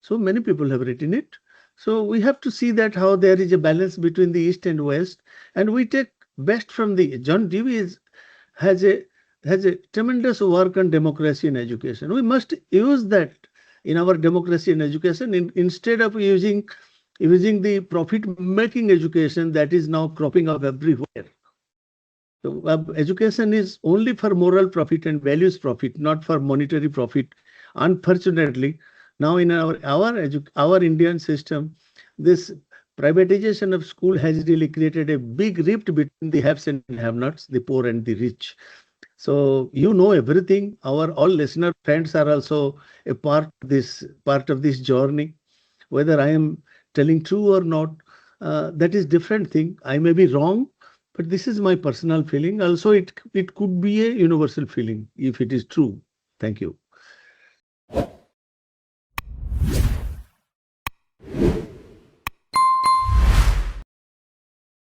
So many people have written it. So we have to see that how there is a balance between the East and West, and we take best from the John Dewey has a has a tremendous work on democracy in education. We must use that in our democracy in education instead of using the profit making education that is now cropping up everywhere. So education is only for moral profit and values profit, not for monetary profit. Unfortunately, now in our Indian system, this privatization of school has really created a big rift between the haves and have-nots, the poor and the rich. So you know everything. Our all listener friends are also a part of this journey. Whether I am telling true or not, that is different thing. I may be wrong, but this is my personal feeling. Also, it could be a universal feeling if it is true. Thank you.